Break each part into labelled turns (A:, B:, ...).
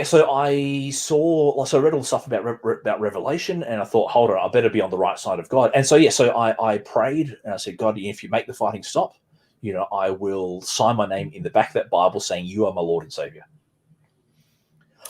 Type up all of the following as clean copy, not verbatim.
A: so I read all the stuff about Revelation, and I thought, hold on, I better be on the right side of God. And so I prayed, and I said, God, if you make the fighting stop, I will sign my name in the back of that Bible saying you are my Lord and Savior.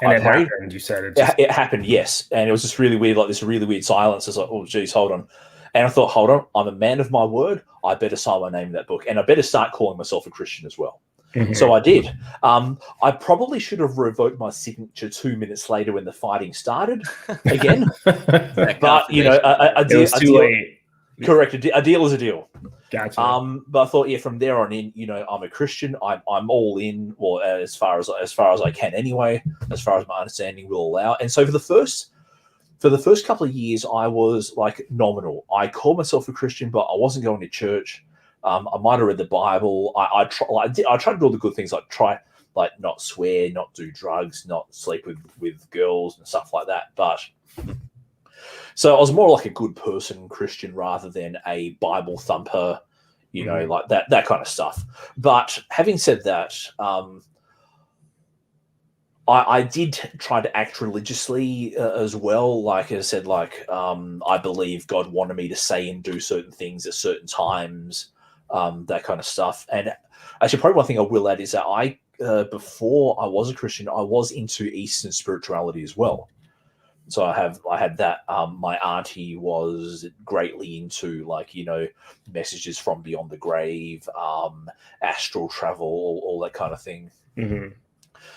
B: And it happened, you said.
A: It happened, yes. And it was just really weird, like this really weird silence. It's like, oh, geez, hold on. And I thought, hold on, I'm a man of my word. I better sign my name in that book. And I better start calling myself a Christian as well. Mm-hmm. So I did. I probably should have revoked my signature 2 minutes later when the fighting started again. But, a deal is too late. Correct. A deal is a deal.
B: Gotcha.
A: But I thought, from there on in, I'm a Christian. I'm all in. Well, as far as I can anyway, as far as my understanding will allow. And so for the first couple of years, I was like nominal. I called myself a Christian, but I wasn't going to church. I might have read the Bible. I tried to do all the good things, like not swear, not do drugs, not sleep with girls and stuff like that. But so I was more like a good person Christian rather than a Bible thumper, like that kind of stuff. But having said that, I did try to act religiously as well. Like I said, I believe God wanted me to say and do certain things at certain times, that kind of stuff. And actually, probably one thing I will add is that before I was a Christian, I was into Eastern spirituality as well. So I had that. My auntie was greatly into messages from beyond the grave, astral travel, all that kind of thing.
B: Mm-hmm.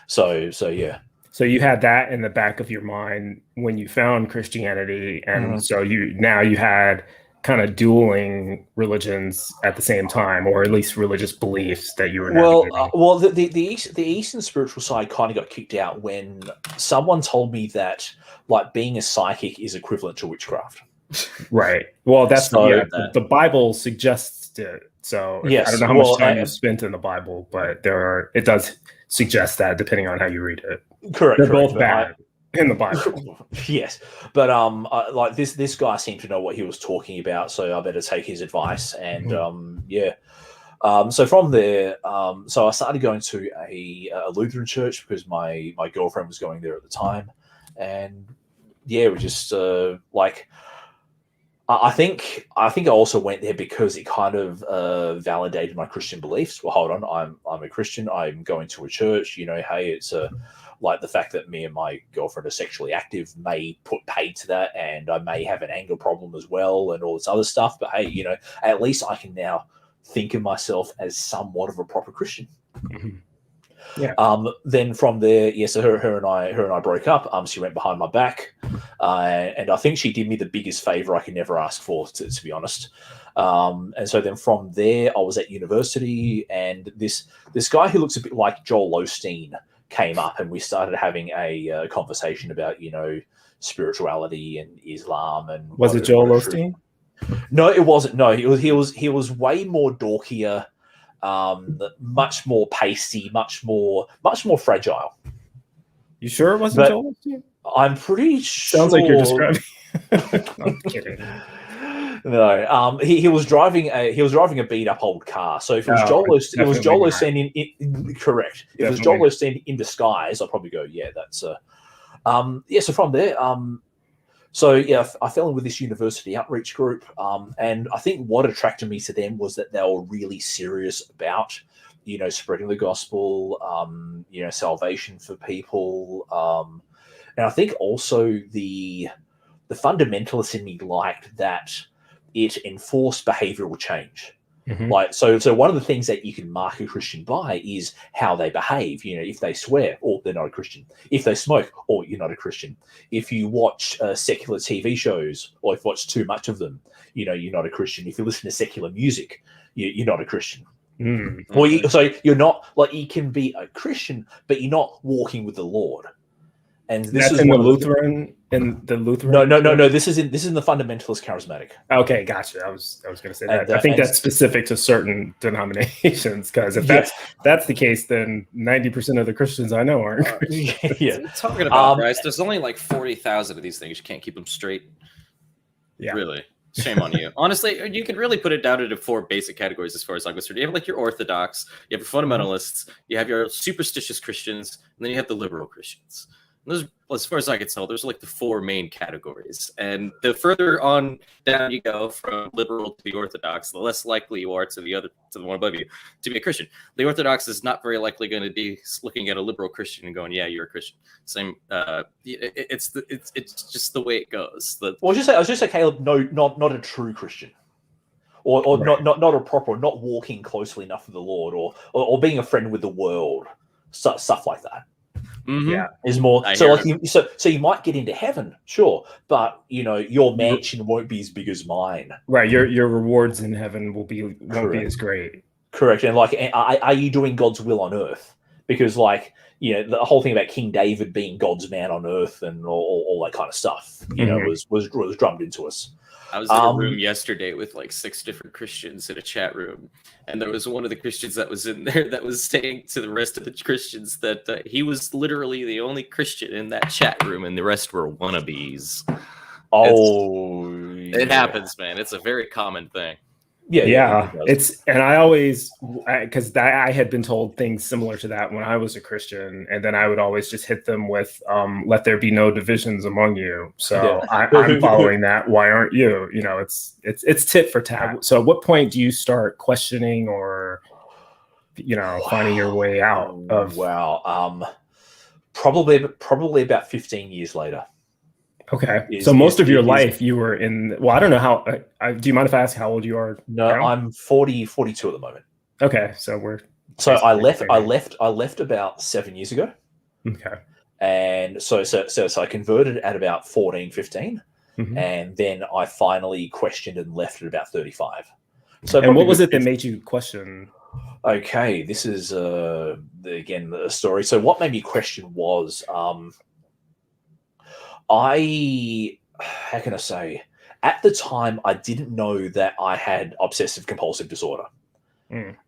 A: So yeah.
B: So you had that in the back of your mind when you found Christianity, and so you had kind of dueling religions at the same time, or at least religious beliefs that you were navigating.
A: The Eastern spiritual side kind of got kicked out when someone told me that being a psychic is equivalent to witchcraft.
B: Right. Well, that's the Bible suggests it. So yes, I don't know how much time you spent in the Bible, but it does suggest that depending on how you read it.
A: Correct.
B: They're both bad in the Bible.
A: Yes, but this guy seemed to know what he was talking about, so I better take his advice. And so from there, so I started going to a Lutheran church because my girlfriend was going there at the time, and we just I think I also went there because it kind of validated my Christian beliefs. Well, hold on, I'm a Christian. I'm going to a church. Hey, it's the fact that me and my girlfriend are sexually active may put paid to that, and I may have an anger problem as well, and all this other stuff. But hey, at least I can now think of myself as somewhat of a proper Christian.
B: Mm-hmm. Yeah.
A: Then from there, so her and I broke up. She went behind my back, and I think she did me the biggest favor I could never ask for, to be honest. And so then from there, I was at university, and this guy who looks a bit like Joel Osteen came up, and we started having a conversation about spirituality and Islam. And
B: was it Joel Osteen?
A: No, it wasn't. No, he was way more dorkier. Much more pasty, much more fragile.
B: You sure it wasn't Joel Osteen?
A: I'm pretty sure.
B: Sounds like you're describing. I'm kidding.
A: No, he was driving a beat up old car. So if it was Joel Osteen, in correct. If it was Joel Osteen in disguise, I'll probably go, yeah, that's So from there, I fell in with this university outreach group, and I think what attracted me to them was that they were really serious about, spreading the gospel, salvation for people, and I think also the fundamentalists in me liked that it enforced behavioral change. Mm-hmm. So one of the things that you can mark a Christian by is how they behave. If they swear, or they're not a Christian. If they smoke, or you're not a Christian. If you watch secular TV shows, or if you watch too much of them, you're not a Christian. If you listen to secular music, you're not a Christian.
B: Mm-hmm.
A: Well, so you're not you can be a Christian, but you're not walking with the Lord. And this is
B: in the Lutheran. In the Lutheran?
A: No. This is in the fundamentalist charismatic.
B: Okay, gotcha. I was going to say that. I think that's specific to certain denominations, because if that's the case, then 90% of the Christians I know aren't.
A: Yeah,
C: talking about Bryce. There's only 40,000 of these things. You can't keep them straight.
B: Yeah,
C: really. Shame on you. Honestly, you can really put it down into 4 basic categories as far as I'm concerned. You have like your Orthodox, you have your fundamentalists, you have your superstitious Christians, and then you have the liberal Christians. And those, as far as I can tell, those are like the 4 main categories. And the further on down you go from liberal to the Orthodox, the less likely you are to the one above you to be a Christian. The Orthodox is not very likely going to be looking at a liberal Christian and going, "Yeah, you're a Christian." Same. It's just the way it goes. I
A: was just say, Caleb, no, not a true Christian, or right. not a proper, not walking closely enough with the Lord, or being a friend with the world, stuff like that.
C: Mm-hmm.
A: Yeah, is more so you might get into heaven, sure, but your mansion won't be as big as mine.
B: Right, your rewards in heaven won't be as great.
A: Correct, and are you doing God's will on earth? Because the whole thing about King David being God's man on earth and all that kind of stuff, was drummed into us.
C: I was in a room yesterday with like 6 different Christians in a chat room, and there was one of the Christians that was in there that was saying to the rest of the Christians that he was literally the only Christian in that chat room, and the rest were wannabes. It happens, man. It's a very common thing.
B: Yeah. And I always, because I had been told things similar to that when I was a Christian, and then I would always just hit them with, "Let there be no divisions among you." So I'm following that. Why aren't you? It's tit for tat. So at what point do you start questioning or, finding your way out of?
A: Wow. Probably about 15 years later.
B: Okay. So most of your life you were in, well, I don't know how, do you mind if I ask how old you are?
A: No, now? I'm 42 at the moment.
B: Okay. So
A: I left about 7 years ago.
B: Okay.
A: And so I converted at about 14, 15. Mm-hmm. And then I finally questioned and left at about 35.
B: And what was it that made you question?
A: Okay. This is, again, the story. So what made me question was, how can I say, at the time, I didn't know that I had obsessive compulsive disorder. I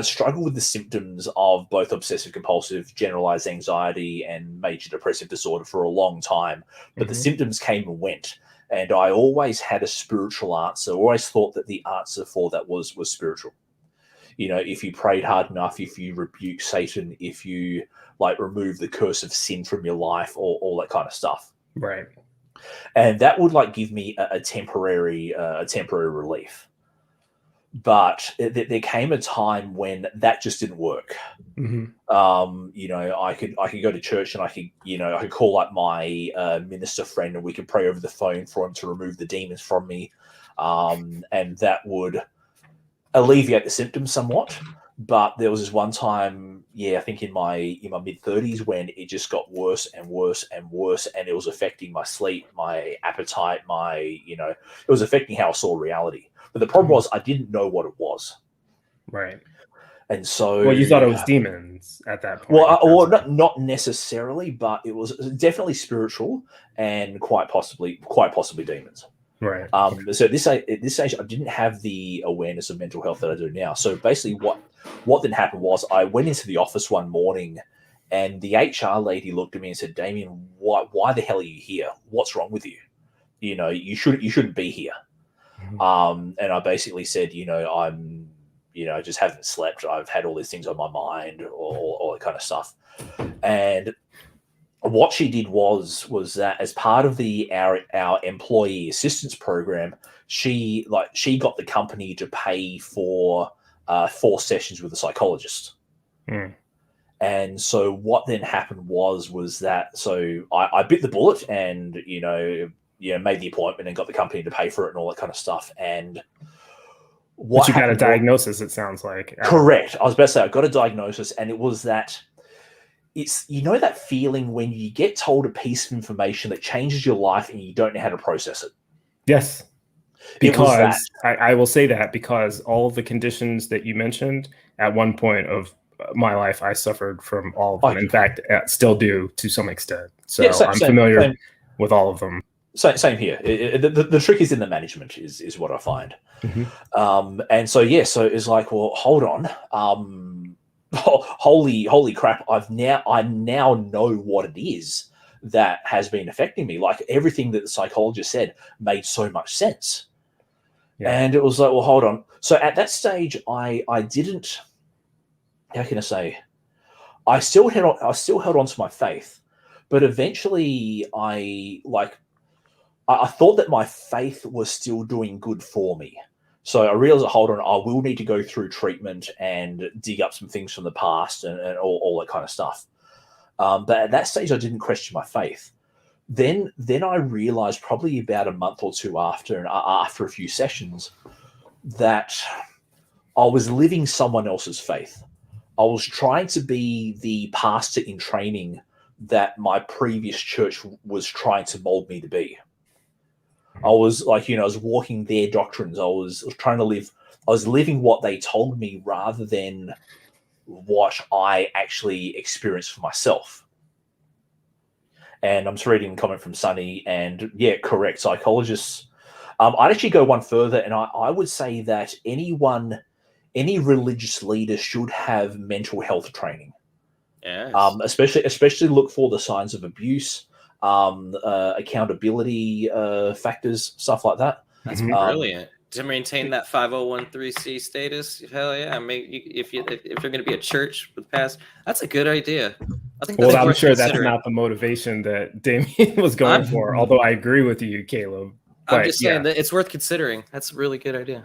A: struggled with the symptoms of both obsessive compulsive, generalized anxiety, and major depressive disorder for a long time, but the symptoms came and went. And I always had a spiritual answer. I always thought that the answer for that was spiritual. If you prayed hard enough, if you rebuke Satan, if you remove the curse of sin from your life, or all that kind of stuff.
B: Right.
A: And that would give me a temporary relief. But there came a time when that just didn't work. Mm-hmm. I could go to church and I could call up my minister friend and we could pray over the phone for him to remove the demons from me. And that would alleviate the symptoms somewhat. But there was this one time, I think in my mid-30s, when it just got worse and worse and worse, and it was affecting my sleep, my appetite, it was affecting how I saw reality. But the problem was I didn't know what it was.
B: Right.
A: And so,
B: well, you thought it was demons at that point.
A: Well, not necessarily, but it was definitely spiritual and quite possibly demons.
B: Right.
A: So at this stage, I didn't have the awareness of mental health that I do now. So basically, what then happened was I went into the office one morning, and the HR lady looked at me and said, "Damien, why the hell are you here? What's wrong with you? You shouldn't be here." Mm-hmm. And I basically said, I just haven't slept. I've had all these things on my mind, all that kind of stuff. And what she did was that as part of our employee assistance program, she got the company to pay for 4 sessions with a psychologist. And so what then happened was that I bit the bullet and made the appointment and got the company to pay for it and all that kind of stuff. And
B: but you got a diagnosis, it sounds like.
A: Correct. I was about to say I got a diagnosis, and it was that. It's that feeling when you get told a piece of information that changes your life and you don't know how to process it.
B: Yes. Because I will say that because all of the conditions that you mentioned at one point of my life, I suffered from all of them. In fact, still do to some extent. So I'm familiar with all of them.
A: Same here. The trick is in the management is what I find. Mm-hmm. And so it's like, well, hold on. Holy crap! I now know what it is, that has been affecting me. Like everything that the psychologist said made so much sense. Yeah. And it was like, well, hold on. So at that stage, I didn't, how can I say, I still held on to my faith, but eventually I thought that my faith was still doing good for me. So I realized, hold on, I will need to go through treatment and dig up some things from the past and all that kind of stuff. But at that stage, I didn't question my faith. Then I realized probably about a month or two after a few sessions that I was living someone else's faith. I was trying to be the pastor in training that my previous church was trying to mold me to be. I was like, I was walking their doctrines. I was trying to live. I was living what they told me rather than what I actually experienced for myself. And I'm just reading a comment from Sunny, and yeah, correct. Psychologists. I'd actually go one further, and I would say that any religious leader should have mental health training.
C: Yes.
A: Especially look for the signs of abuse, accountability factors, stuff like that.
C: That's brilliant. To maintain that 5013C status, hell yeah! If you're going to be a church with past, that's a good idea. I think.
B: Well, I'm sure that's not the motivation that Damien was going for. Although I agree with you, Caleb.
C: I'm just saying that it's worth considering. That's a really good idea.